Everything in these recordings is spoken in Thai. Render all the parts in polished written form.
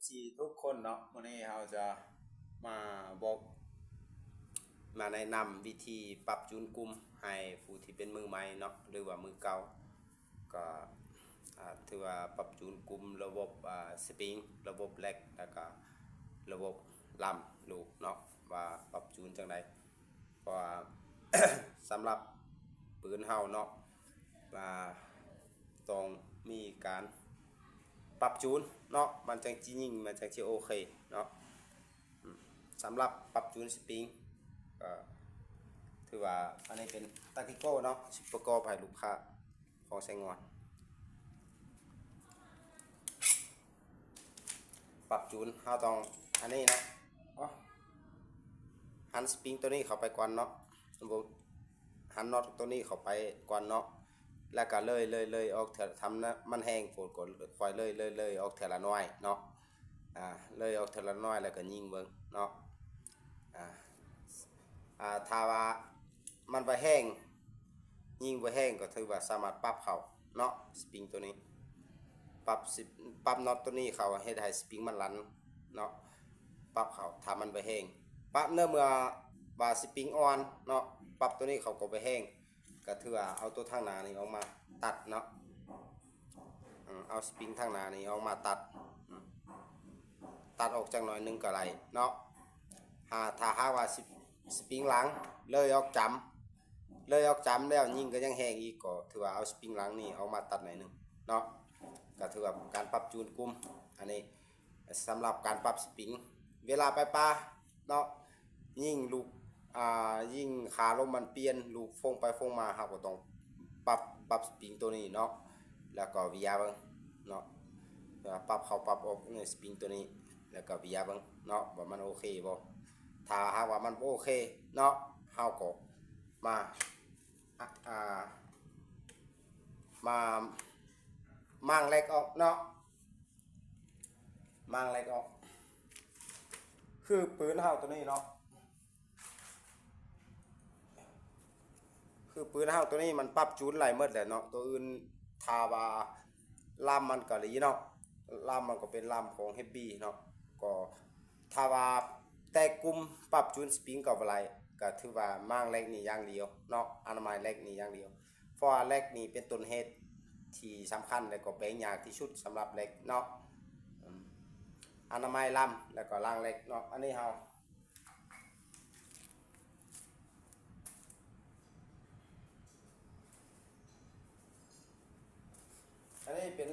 สี่ทุกคนเนาะวันนี้เราจะมาบอกมาแนะนำวิธีปรับจูนกลุ่มให้ผู้ที่เป็นมือใหม่เนาะหรือว่ามือเก่าก็ถือว่าปรับจูนกลุ่มระบบสปริงระบบแลกแล้วก็ระบบลำลูกเนาะว่าปรับจูนจังไดเพราะว่า สำหรับปืนเฮาเนาะว่าต้องมีการปรับจูนเนาะมันจังจิยิงมันจังจิโอเคเนาะสำหรับปรับจูนสปริงก็ถือว่าอันนี้เป็นตาติโก้เนาะสิประกอบให้ลูกค้าของใช้งานปรับจูนเราต้องอันนี้นะหันสปริงตัวนี้เข้าไปก่อนเนาะหันน็อตตัวนี้เข้าไปก่อนเนาะแล้วก็เลยออกทำนะมันแห้งโผล่ก่อนคอยเลยออกเทละน้อยเนาะเลยออกเทละน้อยแล้วก็ยิงเบิ่งเนาะถ้าว่ามันไปแห้งยิงไปแห้งก็ถือว่าสามารถปรับเขาเนาะสปริงตัวนี้ปรับน็อตตัวนี้เขาให้ได้สปริงมันลันเนาะปรับเขาถ้ามันไปแห้งปรับเมื่อบาสปริงอ่อนเนาะปรับตัวนี้เขาก็ไปแห้งก็ถือว่าเอาตัวทางหน้านี้ออกมาตัดเนาะเอาสปริงทางหน้านี้ออกมาตัดออกจากหน่อยนึงก็ไรเนาะถ้าหากว่าสปริงหลังเลยออกจำแล้วยิงก็ยังแห้งอีกก็ถือว่าเอาสปริงหลังนี่เอามาตัดหน่อยนึงเนาะก็ถือว่าการปรับจูนกลุ่มอันนี้สำหรับการปรับสปริงเวลาไปปลาเนาะยิ่งลูกยิ่งขาลมมันเปลี่ยนลูกฟงไปฟงมาเราก็ต้องปรับสปริงตัวนี้เนาะแล้วก็วิยาเบิ่งเนาะปรับเข้าปรับออกในสปริงตัวนี้แล้วก็วิยาเบิ่งเนาะว่ามันโอเคบ่ถ้าหากว่ามันโอเคเนาะเฮาก็มามั่งเล็กออกเนาะมั่งเล็กออกคือปืนเฮาตัวนี้เนาะคือปืนเฮาตัวนี้มันปรับจูนไหลหมดแหละเนาะตัวอื่นทาว่าลำมันก็หลีเนาะลำมันก็เป็นลำของเฮฟบี้เนาะก็ทาว่าแต่กลุ่มปรับจูนสปริงกับอะไรก็ถือว่ามั่งเล็กนี่อย่างเดียวเนาะอนามัยเล็กนี่อย่างเดียวเพราะว่าเล็กนี่เป็นต้นเหตุที่สำคัญและก็เป็นยากที่สุดสำหรับเล็กเนาะอนามัยลำแล้วก็ล่างเล็กเนาะอันนี้เฮาอันนี้เป็น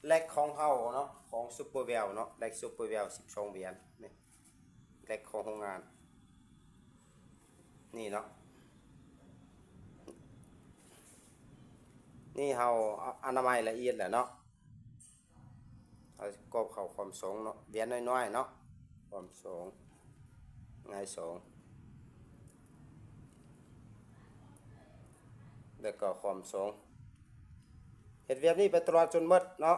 เล็กของเฮาเนาะของซูเปอร์เวลเนาะเล็กซูเปอร์เวล12เหรียญนี่เล็กของโรงงานนี่เนาะนี่เฮาอนามัยละเอียดแหละเนาะเอากบเข้าความสูงเนาะเหรียญน้อยๆเนาะความสูงไงสูงแล้วก็ความสูงเฮ็ดเวียบนี้ไปตลอดจนหมดเนาะ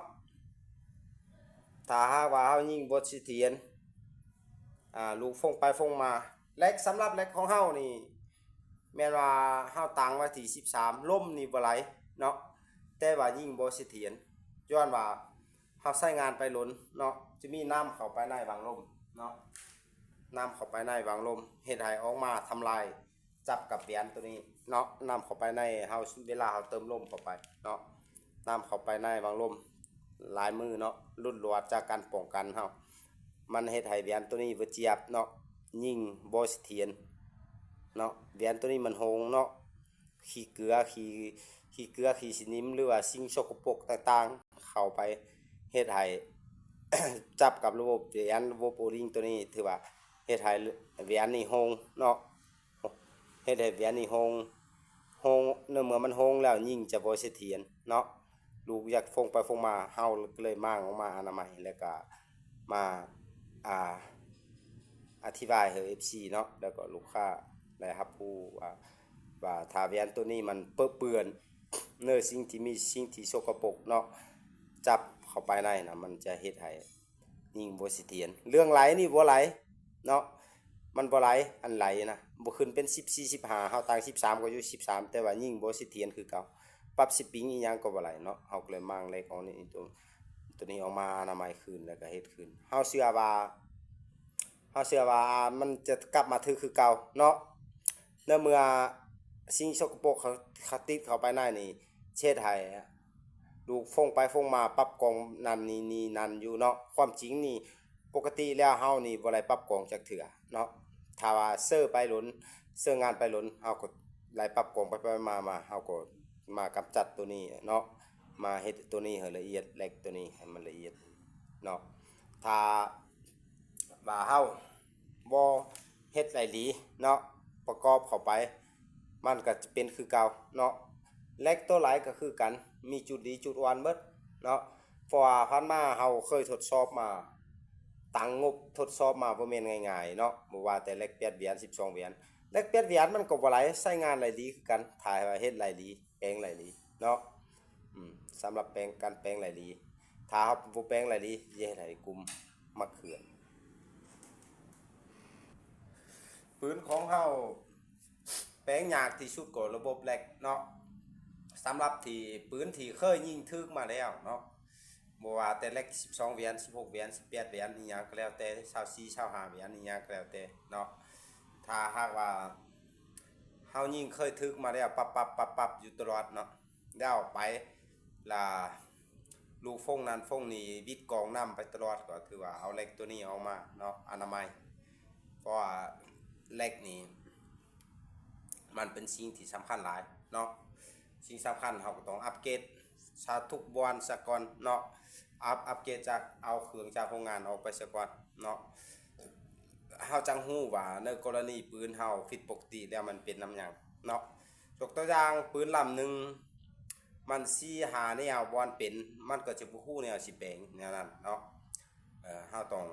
ถ้าหากว่าเฮายิงบทสิเถียนลูกฟงไปฟงมาเล็กสำหรับเล็กของเฮานี่แม้ว่าเฮาตั้งไว้ที่13ล่มนี่บ่ไหลเนาะแต่ว่ายิงบ่เสถียรย้อนว่าเฮาใช้งานไปล้นเนาะจะมีน้ำเข้าไปในวางลมเนาะน้ำเข้าไปในวางลมเฮ็ดให้ออกมาทำลายจับกับแหวนตัวนี้เนาะน้ำเข้าไปในเฮาเวลาเฮาเติมลมเข้าไปเนาะน้ำเข้าไปในวางลมลายมือเนาะรุ่นรวดจากการป้องกันเฮามันเฮ็ดให้แหวนตัวนี้บ่เจียบเนาะยิงบ่เสถียรเนาะแหวนตัวนี้มันโหงเนาะขี้เกลือขี้สนิมหรือว่าสิ่งสกปรกต่างๆเข้าไปเฮ็ดให้ จับกับระบบแหวนระบบโอริงตัวนี้ถือว่าเฮ็ดให้แหวนนี่โหงเนาะเฮ็ดให้แหวนนี่โหงเมื่อมันโหงแล้วยิ่งจะบ่เสถียรเนาะลูกอยากฟงไปฟงมาเฮาเลยมั่งออกมาอนามัยแล้วก็มาอ่าอธิบายให้ FC เนาะแล้วก็ลูกค้าได้รับผู้ว่าถ้าแหวนตัวนี้มันเปื้อนเนื้อสิ่งที่มีสิ่งที่สกปรกเนาะจับเข้าไปในนะมันจะเฮ็ดให้ยิงบ่เสถียรเรื่องไหลนี่บ่ไหลเนาะมันบ่ไหลอันไหลนะบ่ขึ้นเป็น14 15เฮาตั้ง13ก็อยู่13แต่ว่ายิงบ่เสถียรคือเก่าปรับสปริงอีหยังก็บ่ไหลเนาะเฮาก็เลยมั่งเลยของนี่ตัว ตัวนี้ออกมาอนามัยคืนแล้วก็เฮ็ดคืนเฮาเชื่อว่ามันจะกลับมาคือเก่าเนาะเมื่อสิ่งสกปรกเขาติดเข้าไปในนี่เช็ดให้ลูกฟงไปฟงมาปรับกล่องนั่นนี่นั่นอยู่เนาะความจริงนี่ปกติแล้วเฮานี่บ่ได้ปรับกล่องจักเทื่อเนาะถ้าว่าเซอร์ไปหล้นเซอร์งานไปหล้นเฮาก็ไล่ปรับกล่องไปมาเฮาก็มากำจัดตัวนี้เนาะมาเฮ็ดตัวนี้ให้ละเอียดเล็กตัวนี้ให้มันละเอียดเนาะถ้าว่าเฮาบ่เฮ็ดหลายหลีเนาะประกอบเข้าไปมันก็จะเป็นคือเก่าเนาะเล็กตัวหลายก็คือกันมีจุดดีจุดอ่อนเบิดเนาะเพราะว่าผ่านมาเฮาเคยทดสอบมาตั้งงบทดสอบมาบ่แม่นง่ายๆเนาะบ่ว่าแต่เล็ก8เหรียญ12เหรียญเล็ก8เหรียญมันก็บ่หลายใช้งานหลายหลีคือกันถ้าว่าเฮ็ดหลายหลีแปลงหลายหลีเนาะสำหรับแปลงหลายหลีถ้าเฮาบ่แปลงหลายหลีสิเฮ็ดให้กลุ่มมักเขือนปืนของเฮาแปลงยากที่สุดก็ระบบแลกเนาะสำหรับที่ปืนที่เคยยิงทึกมาแล้วเนาะบ่ว่าแต่แลก12เหรียญ16เหรียญ18เหรียญอีหยังก็แล้วแต่24 25เหรียญอีหยังก็แล้วแต่เนาะถ้าหากว่าเฮายิงเคยทึกมาแล้วปับอยู่ตลอดเนาะแล้วไปล่ะลูกฟงนั้นฟงนี้วิดกองน้ำไปตลอดก็ถือว่าเอาเหล็กตัวนี้ออกมาเนาะอนามัยเพราะว่าเหล็กนี่มันเป็นสิ่งที่สำคัญหลายเนาะสิ่งสำคัญเราก็ต้องอัปเกรดชาทุกวันสักก่อนเนาะอัปเกรดจากเอาเครื่องจากโรงงานออกไปสักก่อนเนาะเฮาจังฮู้ว่าในกรณีปืนเฮาผิดปกติแล้วมันเป็นนำหยังเนาะยกตัวอย่างปืนลำหนึ่งมัน4 5แนวบ่อนเป็นมันก็จะบ่ฮู้แนวสิแปลงแนวนั้นเนาะเฮาต้อง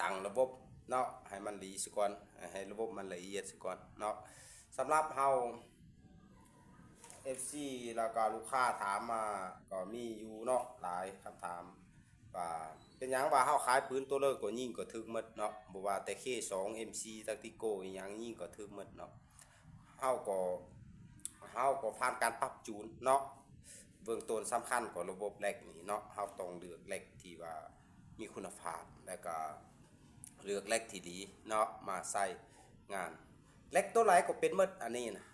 ตั้งระบบเนาะให้มันดีซะก่อนให้ระบบมันละเอียดซะก่อนเนาะสำหรับเฮา FC แล้วก็ลูกค้าถามมาก็มีอยู่เนาะหลายคำถามว่าเป็นหยังว่าเฮาขายปืนตัวเลิกก็ยิงก็ถึกหมดเนาะบ่ว่าแต่ K2 MC Tactical อีหยังยิงก็ถึกหมดเนาะเฮาก็ผ่านการปรับจูนเนาะเบื้องต้นสำคัญกว่าระบบแลกนี่เนาะเฮาต้องเลือกแลกที่ว่ามีคุณภาพแล้วก็เลือกแลกที่ดีเนาะมาใส่งานแลกตัวไหนก็เป็นหมดอันนี้นะ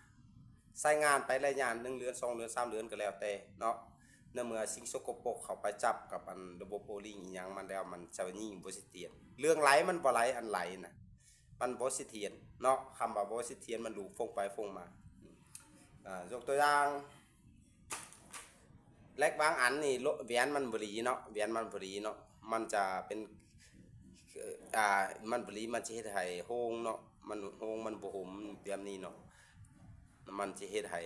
ใส่งานไประยะ1เดือน2เดือน3เดือนก็แล้วแต่เนาะเมื่อสิ่งสกปรกเข้าไปจับกับอันระบบโอลิงอีหยังมันแล้วมันจะยิงบ่สิเตียนเรื่องไหลมันบ่ไหลอันไหลน่ะมันบ่สิเทียนเนาะคำว่าบ่สิเทียนมันดูฟงไปฟงมายกตัวอย่างแลกบางอันนี่แหวนมันบรีเนาะแหวนมันบรีเนาะมันจะเป็นมันบรีมันจะเฮ็ดให้โฮงเนาะมันโฮงมันบ่ห่มแบบนี้เนาะมันจะเฮ็ดให้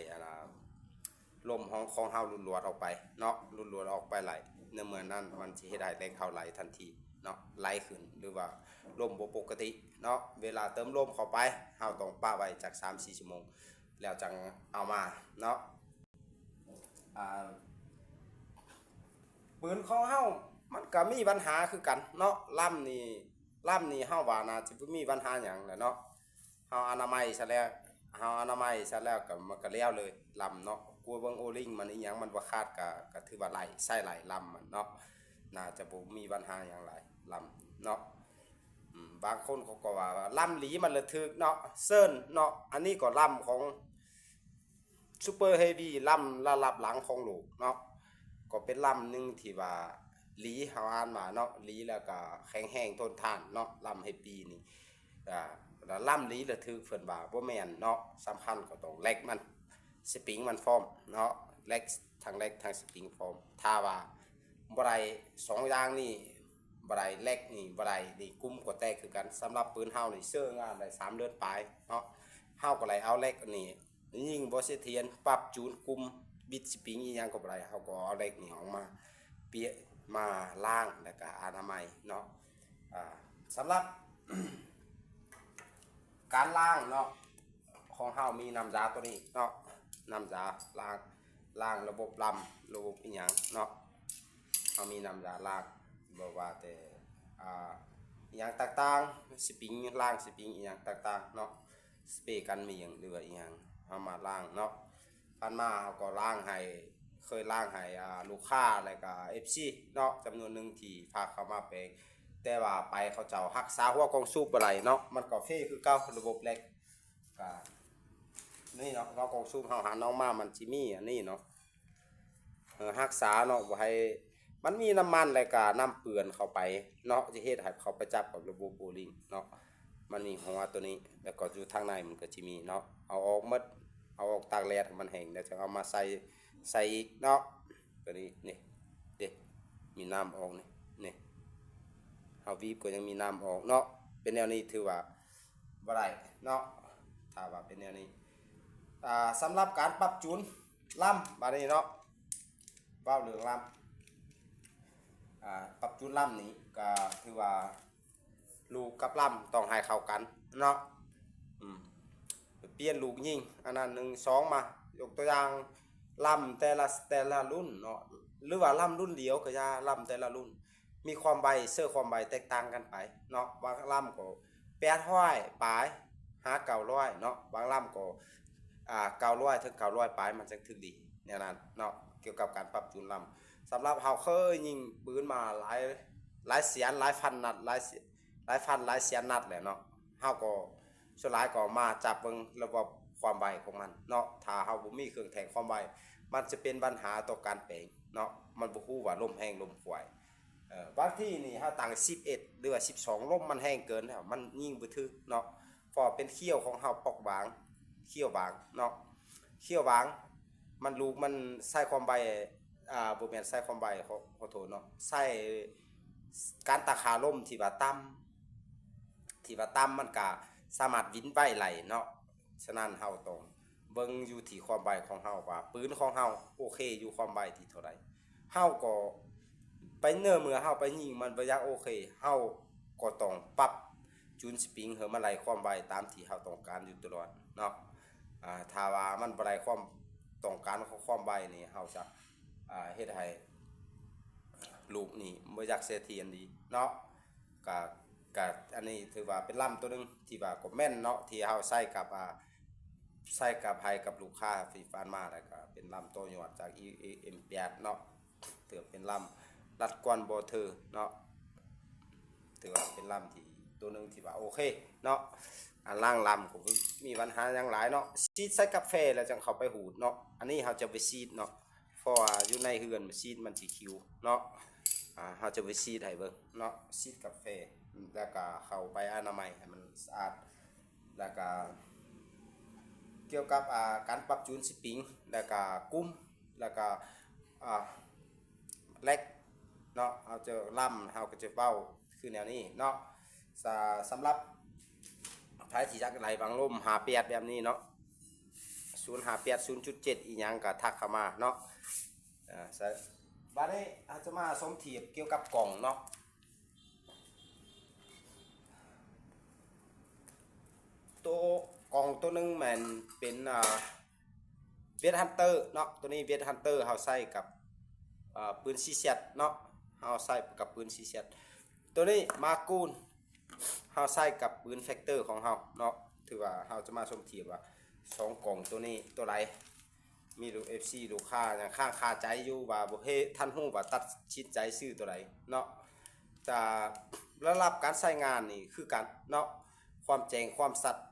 ลมของเฮาหลุดหลวดออกไปเนาะหลุดหลวดออกไปไหลในเมื่อนั้นมันจะเฮ็ดให้แรงเฮาไหลทันทีเนาะไหลขึ้นหรือว่าลมบ่ปกติเนาะเวลาเติมลมเข้าไปเฮาต้องปะไว้จาก 3-4 ชั่วโมงแล้วจังเอามาเนาะปืนของเฮามันก็มีปัญหาคือกันเนาะลำนี่เฮาว่าน่าสิบ่มีปัญหาหยังแหละเนาะเฮาอนามัยซะแล้วก็มันก็แล้วเลยลำเนาะกลัวเบิ่งโอลิงมันอีหยังมันบ่ขาดก็ถือว่าไหลใส่ไหลลำมันเนาะน่าจะบ่มีปัญหาหยังหลายลำเนาะบางคนเขาก็ว่าลำหลีมันระทึกเนาะเซิ้นเนาะอันนี้ก็ลำของซูเปอร์เฮฟวี่ลำระดับหลังของโลกเนาะก็เป็นลำหนึ่งที่ว่าหลีเฮาอ่านมาเนาะหลีแล้วก็แข็งแรงทนทานเนาะลำเฮฟวี่นี่แล้วลำหลีระทึกเพิ่นว่าบ่แม่นเนาะสำคัญก็ต้องแลกมันสปริงมันฟอร์มเนาะแลกทั้งสปริงฟอร์มถ้าว่าบ่ได้2อย่างนี้บ่ได้แลกนี่บ่ได้นี่กุมก็แตกคือกันสำหรับปืนเฮานี่เชื่องานได้3เดือนปลายเนาะเฮาก็เลยเอาแลกอันนี้ยิงบ่เสถียรปรับจูนกุมบิดสปริงอีหยังก็บ่ได้เฮาก็เอาแลกนี่ออกมาเปียมาล้างแล้วก็อนามัยเนาะสำหรับ การล้างเนาะของเฮามีน้ำยาตัวนี้เนาะน้ำยาล้างระบบลำระบบอีหยังเนาะเฮามีน้ำยาล้างบ่ว่าแต่อีหยังต่างๆสปริงล้างสปริงอีหยังต่างๆเนาะสเปรย์กันเมียงหรือว่าอีหยังเฮามาล้างเนาะผ่านมาเฮาก็ล้างให้ เคยล่างให้ลูกค้าแล้วก็ FC เนาะจำนวนหนึ่งที่ฝากเข้ามาแปลงแต่ว่าไปเขาเจ้ารักษาหัวกองสูบบ่ได้เนาะมันก็ฟรีคือเก่าระบบแรกก็นี่เนาะหัวกองสูบเฮาหาน้องมามันสิมีอันนี้เนาะรักษาเนาะบ่ให้มันมีน้ำมันแล้วก็น้ำเปื้อนเข้าไปเนาะสิเฮ็ดให้เขาไปจับกับระบบโบลิ่งเนาะมันมีหัวตัวนี้แล้วก็อยู่ทางในมันก็สิมีเนาะเอาออกหมดเอาออกตากแดดให้มันแห้งแล้วจะเอามาใส่อีกเนาะตัวนี้นี่เด้มีน้ำออกนี่เฮาวีบก็ยังมีน้ำออกเนาะเป็นแนวนี้ถือว่าบ่ได้เนาะถ้าว่าเป็นแนวนี้สำหรับการปรับจูนลำบัดนี้เนาะเว้าเรื่องลำปรับจูนลำนี้ก็ถือว่าลูกกับลำต้องให้เข้ากันเนาะเปลี่ยนลูกยิงอันนั้น1 2มายกตัวอย่างลำแต่ละรุ่นเนาะหรือว่าลำรุ่นเดียวก็อย่าลำแต่ละรุ่นมีความใบเสื้อความใบแตกต่างกันไปเนาะบางลำก็800ปลายหา900เนาะบางลำก็900ถึง900ปลายมันจังถึงดีแนวนั้นเนาะเกี่ยวกับการปรับจูนลำสำหรับเฮาเคยยิงปืนมาหลายเสียนหลายพันนัดหลายพันหลายเสียนนัดแหละเนาะเฮาก็ส่วนหลายก็มาจับเบิ่งระบบความไวของมันเนาะถ้าเฮาบ่มีเครื่องแทงความไวมันจะเป็นปัญหาต่อการแปลงเนาะมันบ่ฮู้ว่าลมแห้งลมควายบางที่นี่เฮาตั้ง11หรือว่า12ลมมันแห้งเกินแล้วมันยิงบ่ถึกเนาะเพราะเป็นเขี้ยวของเฮาปอกบางเขี้ยวบางเนาะเขี้ยวบางมันลูกมันใส่ความไวบ่แม่นใส่ความไวขอโทษเนาะใส่การตะขาลมที่ว่าต่ำมันก็สามารถวินไปไหลเนาะฉะนั้นเฮาต้องเบิ่งอยู่ที่ความไวของเฮาว่าปืนของเฮาโอเคอยู่ความไวที่เท่าใดเฮาก็ไปเมื่อเฮาไปยิงมันบ่อยากโอเคเฮาก็ต้องปรับจูนสปริงให้มันไหลความไวตามที่เฮาต้องการอยู่ตลอดเนาะถ้าว่ามันบ่ไหลความต้องการของความไวนี่เฮาจะเฮ็ดให้ลูกนี่บ่อยากเสียทีอันดีเนาะก็อันนี้ถือว่าเป็นลำตัวนึงที่ว่าก็แม่นเนาะที่เฮาใส่กับให้กับลูกค้าฟรีฟานมาแล้วก็เป็นลำตัวยอดจาก EM8 เนาะถือเป็นลำรัดกวนบ่เธอเนาะถือว่าเป็นลำที่ตัวนึงที่ว่าโอเคเนาะอันล่างลำก็มีปัญหาอย่างหลายเนาะซีดใส่กาแฟแล้วจังเข้าไปหูดเนาะอันนี้เฮาจะไปซีดเนาะเพราะว่าอยู่ในเฮือนมันซีดมันสิคิวเนาะเฮาจะไปซีดให้เบิ่งเนาะซีดกาแฟแล้วก็เข้าไปอนามัยให้มันสะอาดแล้วก็เกี่ยวกับการปรับจูนสปริงแล้วก็กุ้มแล้วก็เล็กเนาะเอาจะล่ำเฮาก็จะเว้าคือแนวนี้เนาะสำหรับไผที่จักไหลบางลม58แบบนี้เนาะ058 0.7 อีหยังก็ทักเข้ามาเนาะบัดนี้อาจจะมาสมเทียบเกี่ยวกับกล่องเนาะตัวกล่องตัวนึงมันเป็นเวทฮันเตอร์เนาะตัวนี้เวทฮันเตอร์เฮาใส่กับปืนซีเซตเนาะเฮาใส่กับปืนซีเซตตัวนี้มากูนเฮาใส่กับปืนแฟกเตอร์ของเฮาเนาะถือว่าเฮาจะมาสมเทียบว่า2กล่องตัวนี้ตัวใดมีลูก FC ลูกค้าอย่างข้างคาใจอยู่ว่าบ่เฮ็ดท่านฮู้ว่าตัดสินใจซื้อตัวใดเนาะจะระดับการใช้งานนี่คือกันเนาะความแจ้งความสัตย์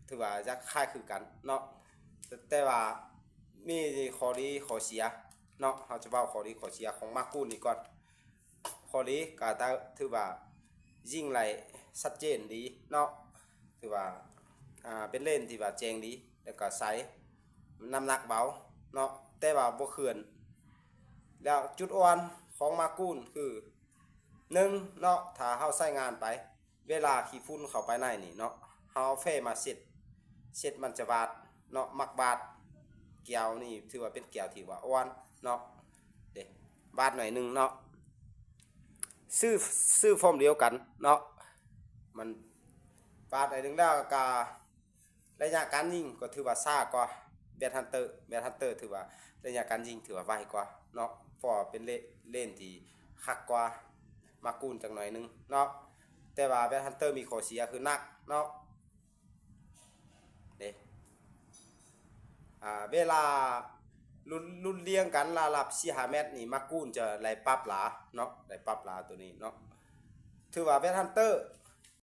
ถือว่าจะคล้ายคือกันเนาะแต่ว่ามีข้อดีข้อเสียเนาะเราจะเว้าข้อดีข้อเสียของมากูนนี่ก่อนข้อดีก็ถือว่ายิงไหลชัดเจนดีเนาะถือว่าเป็นเลนที่ว่าแจ้งดีแล้วก็ใสน้ำหนักเบาเนาะแต่ว่าบ่เขื่อนแล้วจุดอ่อนของมากูนคือ1เนาะถ้าเฮาใช้งานไปเวลาขี้ฝุ่นเข้าไปในนี่เนาะเฮาเฟมาเสร็จมันจะบาดเนาะมักบาดแก้วนี่ถือว่าเป็นแก้วที่ว่าอ่อนเนาะเด้บาดหน่อยนึงเนาะซื้อฟอร์มเดียวกันเนาะมันบาดหน่อยนึงแล้วก็ระยะการยิงก็ถือว่าช้ากว่าแบทฮันเตอร์ถือว่าระยะการยิงถือว่าไวกว่าเนาะเพราะเป็นเล่นที่คักกว่ามากูนจังหน่อยนึงเนาะแต่ว่าแบทฮันเตอร์มีข้อเสียคือนักเนาะเด้เวลา รุ่นเรียงกันลาลับ4-5เมตรนี่มากูนจะไหลปรับหลาเนาะไหลปรับหลาตัวนี้เนาะถือว่าเวทฮันเตอร์